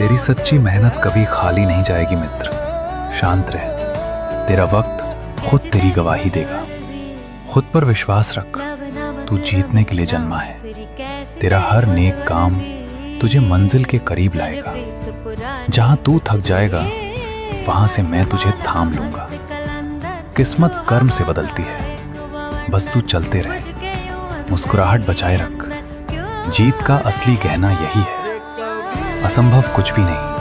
तेरी सच्ची मेहनत कभी खाली नहीं जाएगी मित्र। शांत रह, तेरा वक्त खुद तेरी गवाही देगा। खुद पर विश्वास रख, तू जीतने के लिए जन्मा है। तेरा हर नेक काम तुझे मंजिल के करीब लाएगा। जहां तू थक जाएगा वहां से मैं तुझे थाम लूंगा। किस्मत कर्म से बदलती है, बस तू चलते रहे, मुस्कुराहट बचाए रख। जीत का असली गहना यही है, असंभव कुछ भी नहीं।